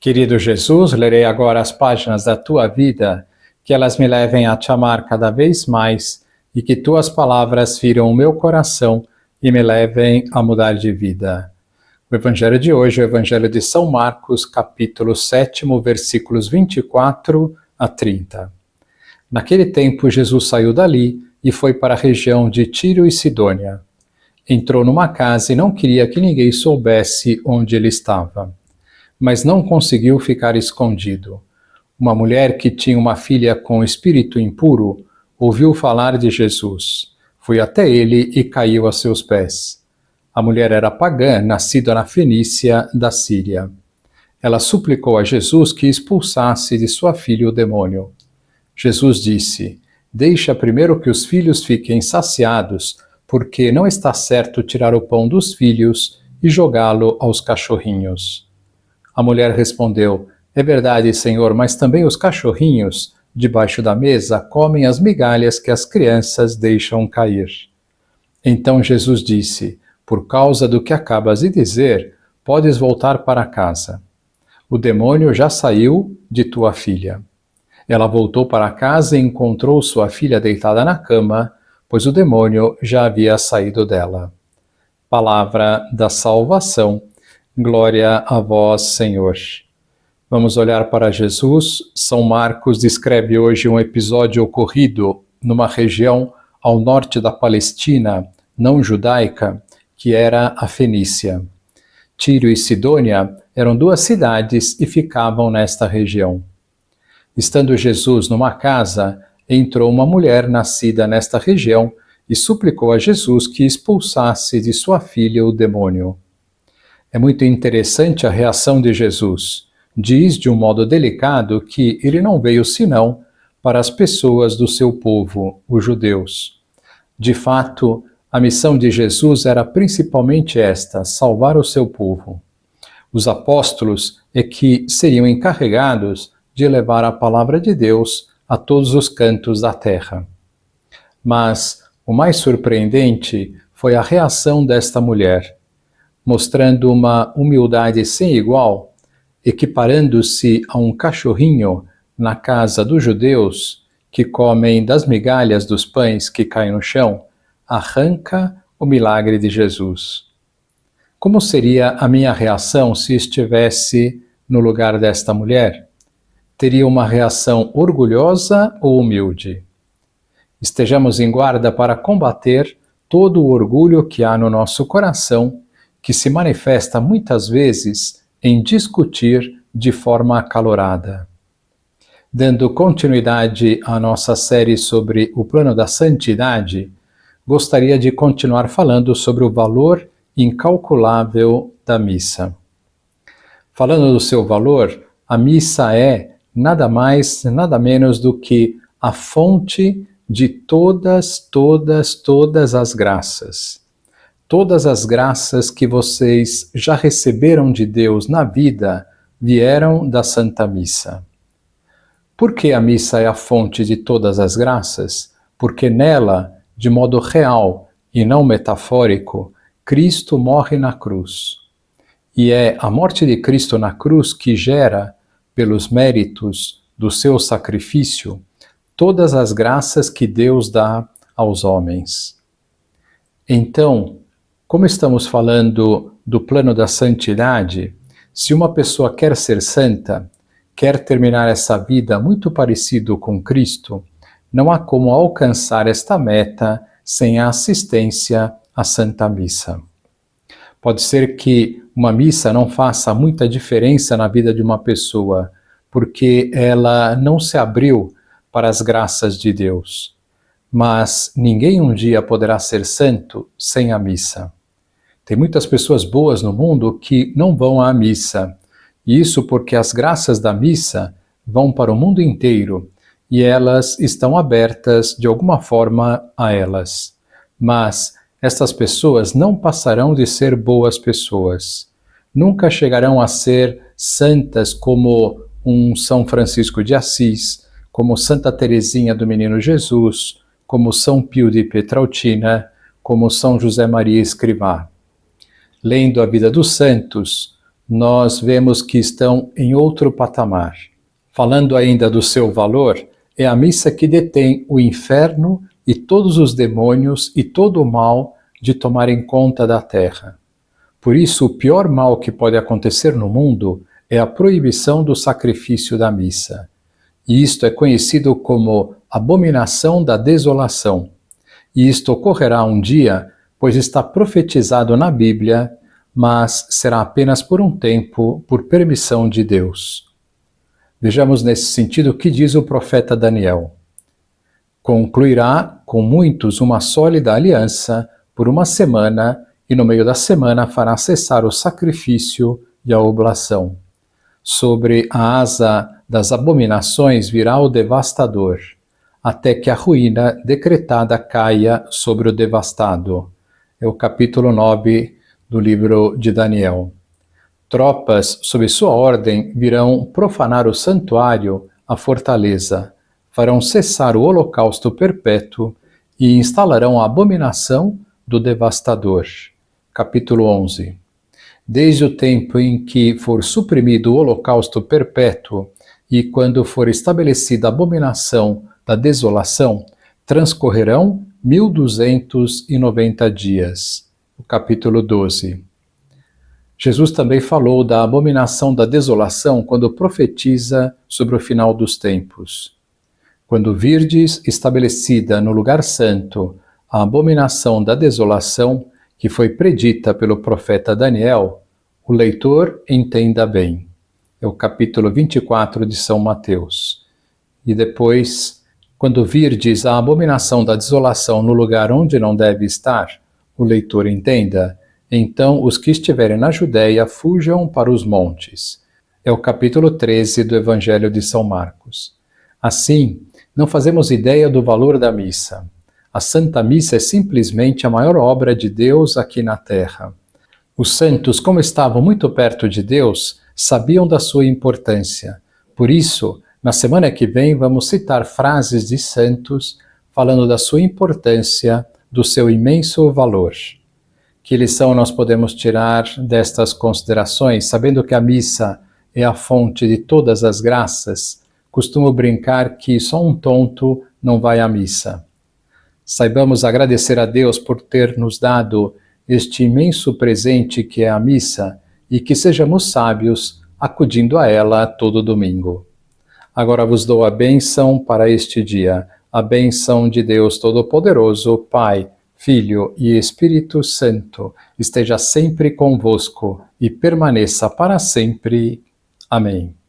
Querido Jesus, lerei agora as páginas da tua vida, que elas me levem a te amar cada vez mais e que tuas palavras firam o meu coração e me levem a mudar de vida. O evangelho de hoje é o evangelho de São Marcos, capítulo 7, versículos 24 a 30. Naquele tempo, Jesus saiu dali e foi para a região de Tiro e Sidônia. Entrou numa casa e não queria que ninguém soubesse onde ele estava. Mas não conseguiu ficar escondido. Uma mulher que tinha uma filha com espírito impuro ouviu falar de Jesus. Foi até ele e caiu a seus pés. A mulher era pagã, nascida na Fenícia da Síria. Ela suplicou a Jesus que expulsasse de sua filha o demônio. Jesus disse: "Deixa primeiro que os filhos fiquem saciados, porque não está certo tirar o pão dos filhos e jogá-lo aos cachorrinhos." A mulher respondeu: "É verdade, Senhor, mas também os cachorrinhos, debaixo da mesa, comem as migalhas que as crianças deixam cair." Então Jesus disse: "Por causa do que acabas de dizer, podes voltar para casa. O demônio já saiu de tua filha." Ela voltou para casa e encontrou sua filha deitada na cama, pois o demônio já havia saído dela. Palavra da salvação. Glória a vós, Senhor. Vamos olhar para Jesus. São Marcos descreve hoje um episódio ocorrido numa região ao norte da Palestina, não judaica, que era a Fenícia. Tiro e Sidônia eram duas cidades e ficavam nesta região. Estando Jesus numa casa, entrou uma mulher nascida nesta região e suplicou a Jesus que expulsasse de sua filha o demônio. É muito interessante a reação de Jesus. Diz de um modo delicado que ele não veio senão para as pessoas do seu povo, os judeus. De fato, a missão de Jesus era principalmente esta: salvar o seu povo. Os apóstolos é que seriam encarregados de levar a palavra de Deus a todos os cantos da terra. Mas o mais surpreendente foi a reação desta mulher, mostrando uma humildade sem igual, equiparando-se a um cachorrinho na casa dos judeus, que comem das migalhas dos pães que caem no chão, arranca o milagre de Jesus. Como seria a minha reação se estivesse no lugar desta mulher? Teria uma reação orgulhosa ou humilde? Estejamos em guarda para combater todo o orgulho que há no nosso coração, que se manifesta muitas vezes em discutir de forma acalorada. Dando continuidade à nossa série sobre o plano da santidade, gostaria de continuar falando sobre o valor incalculável da missa. Falando do seu valor, a missa é nada mais, nada menos do que a fonte de todas as graças. Todas as graças que vocês já receberam de Deus na vida vieram da Santa Missa. Por que a missa é a fonte de todas as graças? Porque nela, de modo real e não metafórico, Cristo morre na cruz. E é a morte de Cristo na cruz que gera, pelos méritos do seu sacrifício, todas as graças que Deus dá aos homens. Então, como estamos falando do plano da santidade, se uma pessoa quer ser santa, quer terminar essa vida muito parecido com Cristo, não há como alcançar esta meta sem a assistência à Santa Missa. Pode ser que uma missa não faça muita diferença na vida de uma pessoa, porque ela não se abriu para as graças de Deus. Mas ninguém um dia poderá ser santo sem a missa. Tem muitas pessoas boas no mundo que não vão à missa. E isso porque as graças da missa vão para o mundo inteiro e elas estão abertas de alguma forma a elas. Mas estas pessoas não passarão de ser boas pessoas. Nunca chegarão a ser santas como um São Francisco de Assis, como Santa Teresinha do Menino Jesus, como São Pio de Pietrelcina, como São José Maria Escrivá. Lendo a vida dos santos, nós vemos que estão em outro patamar. Falando ainda do seu valor, é a missa que detém o inferno e todos os demônios e todo o mal de tomarem conta da terra. Por isso, o pior mal que pode acontecer no mundo é a proibição do sacrifício da missa. E isto é conhecido como abominação da desolação. E isto ocorrerá um dia, pois está profetizado na Bíblia, mas será apenas por um tempo, por permissão de Deus. Vejamos nesse sentido o que diz o profeta Daniel. Concluirá com muitos uma sólida aliança por uma semana, e no meio da semana fará cessar o sacrifício e a oblação. Sobre a asa das abominações virá o devastador, até que a ruína decretada caia sobre o devastado. É o capítulo 9 do livro de Daniel. Tropas, sob sua ordem, virão profanar o santuário, a fortaleza, farão cessar o holocausto perpétuo e instalarão a abominação do devastador. Capítulo 11. Desde o tempo em que for suprimido o holocausto perpétuo e quando for estabelecida a abominação da desolação, transcorrerão 1290 dias. O capítulo 12. Jesus também falou da abominação da desolação quando profetiza sobre o final dos tempos. Quando virdes estabelecida no lugar santo a abominação da desolação, que foi predita pelo profeta Daniel, o leitor entenda bem. É o capítulo 24 de São Mateus. E depois, quando virdes a abominação da desolação no lugar onde não deve estar, o leitor entenda. Então os que estiverem na Judéia fujam para os montes. É o capítulo 13 do Evangelho de São Marcos. Assim, não fazemos ideia do valor da missa. A Santa Missa é simplesmente a maior obra de Deus aqui na Terra. Os santos, como estavam muito perto de Deus, sabiam da sua importância. Por isso, na semana que vem, vamos citar frases de santos falando da sua importância, do seu imenso valor. Que lição nós podemos tirar destas considerações, sabendo que a missa é a fonte de todas as graças? Costumo brincar que só um tonto não vai à missa. Saibamos agradecer a Deus por ter nos dado este imenso presente que é a missa e que sejamos sábios acudindo a ela todo domingo. Agora vos dou a bênção para este dia, a bênção de Deus Todo-Poderoso, Pai, Filho e Espírito Santo, esteja sempre convosco e permaneça para sempre. Amém.